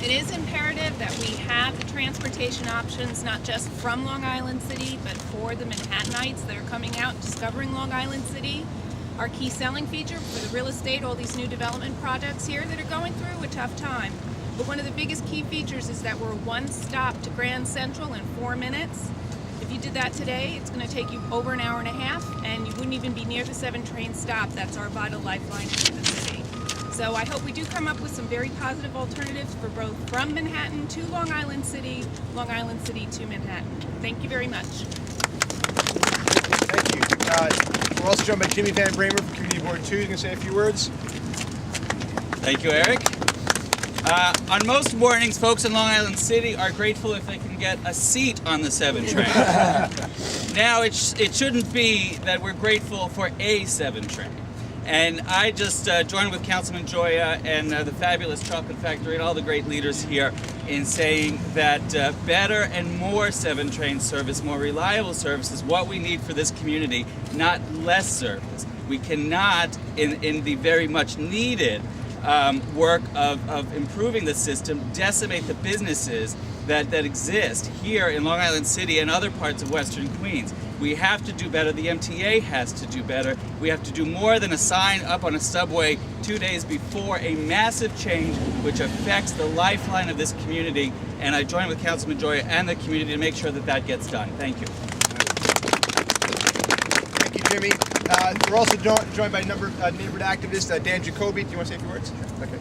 It is imperative that we have transportation options, not just from Long Island City, but for the Manhattanites that are coming out, discovering Long Island City. Our key selling feature for the real estate, all these new development projects here that are going through a tough time. But one of the biggest key features is that we're one stop to Grand Central in 4 minutes. If you did that today, it's going to take you over an hour and a half, and you wouldn't even be near the 7 train stop. That's our vital lifeline into the city. So I hope we do come up with some very positive alternatives for both from Manhattan to Long Island City to Manhattan. Thank you very much. Thank you. We're also joined by Jimmy Van Bramer from Community Board 2. He's going to say a few words. Thank you, Eric. On most mornings, folks in Long Island City are grateful if they can get a seat on the 7 train. Now, it shouldn't be that we're grateful for a 7 train. And I just joined with Councilman Gioia and the fabulous Chocolate Factory and all the great leaders here in saying that better and more 7 train service, more reliable service is what we need for this community, not less service. We cannot, in the very much needed work of improving the system, decimate the businesses that exist here in Long Island City and other parts of Western Queens. We have to do better. The MTA has to do better. We have to do more than a sign up on a subway 2 days before a massive change which affects the lifeline of this community. And I join with Councilman Gioia and the community to make sure that that gets done. Thank you. Thank you, Jimmy. We're also joined by neighborhood activist Dan Jacoby. Do you want to say a few words? Okay.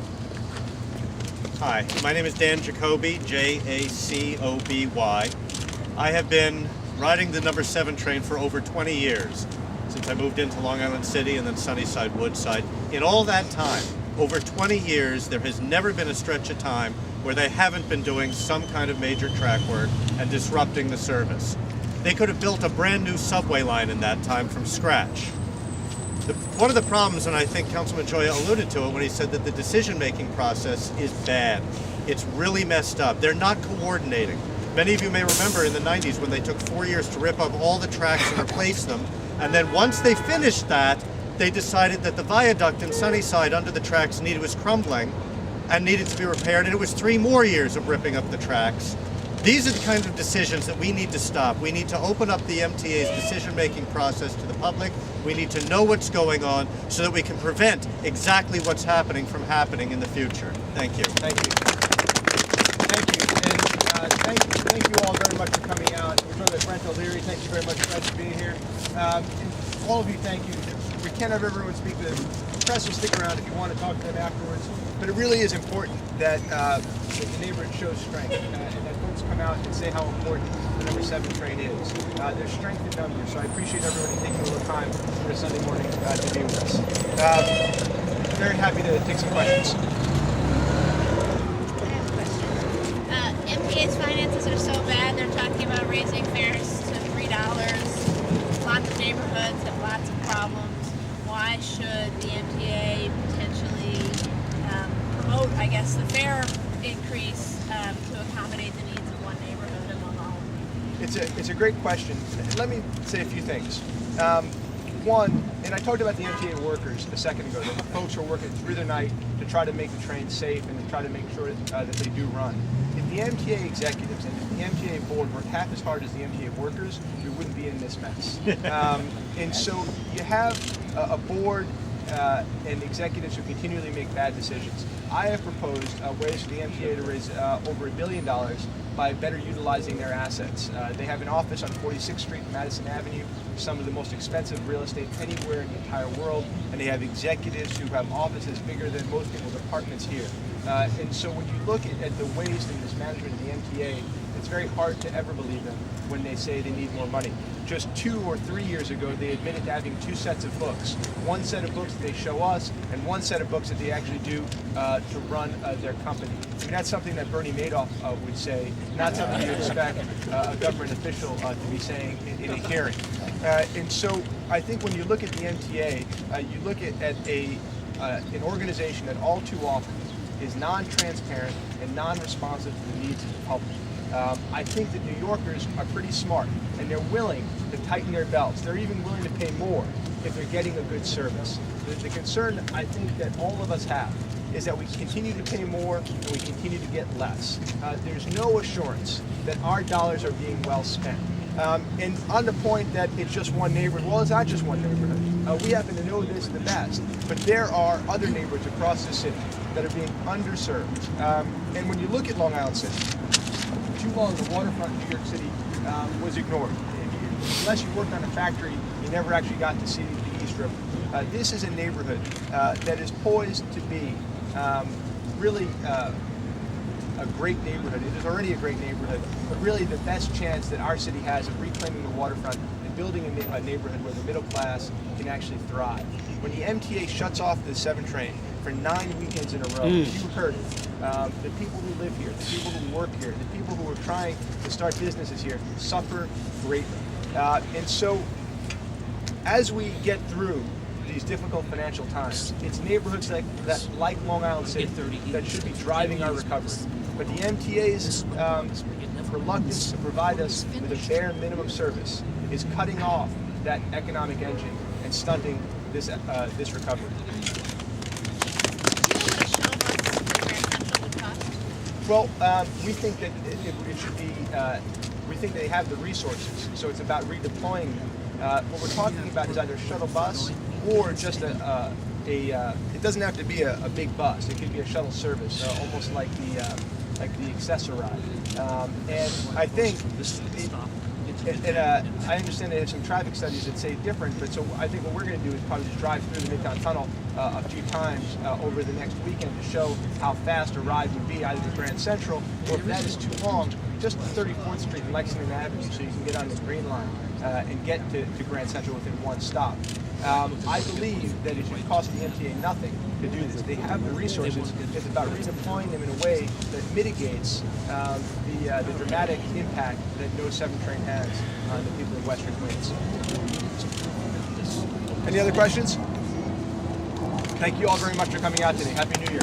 Hi, my name is Dan Jacoby, Jacoby. I have been riding the number 7 train for over 20 years, since I moved into Long Island City and then Sunnyside, Woodside. In all that time, over 20 years, there has never been a stretch of time where they haven't been doing some kind of major track work and disrupting the service. They could have built a brand new subway line in that time from scratch. One of the problems, and I think Councilman Gioia alluded to it when he said that the decision-making process is bad. It's really messed up. They're not coordinating. Many of you may remember in the 90s when they took 4 years to rip up all the tracks and replace them, and then once they finished that, they decided that the viaduct in Sunnyside under the tracks was crumbling and needed to be repaired, and it was 3 more years of ripping up the tracks. These are the kinds of decisions that we need to stop. We need to open up the MTA's decision-making process to the public. We need to know what's going on so that we can prevent exactly what's happening from happening in the future. Thank you. Thank you. Thank you. And thank you all very much for coming out. We're joined by Brent O'Leary. Thank you very much, Brent, for being here. And all of you, thank you. We can't have everyone speak. The press will stick around if you want to talk to them afterwards. But it really is important that the neighborhood shows strength and that folks come out and say how important the number 7 train is. There's strength in numbers, so I appreciate everybody taking a little time for a Sunday morning to be with us. Very happy to take some questions. I have a question. MTA's finances are so bad, they're talking about raising fares to $3. Lots of neighborhoods have lots of problems. Why should the MTA potentially promote, I guess, the fare increase to accommodate the needs of one neighborhood in Long Island? It's a great question. Let me say a few things. One, and I talked about the MTA workers a second ago, the folks who are working through the night to try to make the train safe and to try to make sure that they do run. If the MTA executives and if the MTA board worked half as hard as the MTA workers, we wouldn't be in this mess. And so you have a board and executives who continually make bad decisions. I have proposed ways for the MTA to raise over $1 billion by better utilizing their assets. They have an office on 46th Street and Madison Avenue, some of the most expensive real estate anywhere in the entire world, and they have executives who have offices bigger than most people's apartments here. And so when you look at the waste and mismanagement of the MTA, it's very hard to ever believe them when they say they need more money. Just 2 or 3 years ago, they admitted to having 2 sets of books. One set of books that they show us, and one set of books that they actually do to run their company. I mean, that's something that Bernie Madoff would say, not something you expect a government official to be saying in a hearing. And so I think when you look at the MTA, you look at an organization that all too often is non-transparent and non-responsive to the needs of the public. I think that New Yorkers are pretty smart, and they're willing to tighten their belts. They're even willing to pay more if they're getting a good service. The concern I think that all of us have is that we continue to pay more and we continue to get less. There's no assurance that our dollars are being well spent. And on the point that it's just one neighborhood, well, it's not just one neighborhood. We happen to know this the best, but there are other neighborhoods across the city that are being underserved. And when you look at Long Island City, too long the waterfront in New York City was ignored. Unless you worked on a factory, you never actually got to see the East River. This is a neighborhood that is poised to be really a great neighborhood. It is already a great neighborhood, but really the best chance that our city has of reclaiming the waterfront and building a neighborhood where the middle class can actually thrive. When the MTA shuts off the 7 train for 9 weekends in a row, you heard it. The people who live here, the people who work here, the people who are trying to start businesses here suffer greatly. And so as we get through these difficult financial times, it's neighborhoods that like Long Island City that should be driving our recovery. But the MTA's reluctance to provide us with a bare minimum service is cutting off that economic engine and stunting this recovery. Well, we think that it should be. We think they have the resources, so it's about redeploying them. What we're talking about is either a shuttle bus or just it doesn't have to be a big bus. It could be a shuttle service, almost like the Accessoride. And I think I understand they have some traffic studies that say different, but so I think what we're going to do is probably just drive through the Midtown Tunnel a few times over the next weekend to show how fast a ride would be either to Grand Central, or if that is too long, just to 34th Street and Lexington Avenue, so you can get on the Green Line and get to Grand Central within one stop. I believe that it should cost the MTA nothing to do this. They have the resources. It's about redeploying them in a way that mitigates the dramatic impact that no 7 train has on the people of Western Queens. Any other questions? Thank you all very much for coming out today. Happy New Year.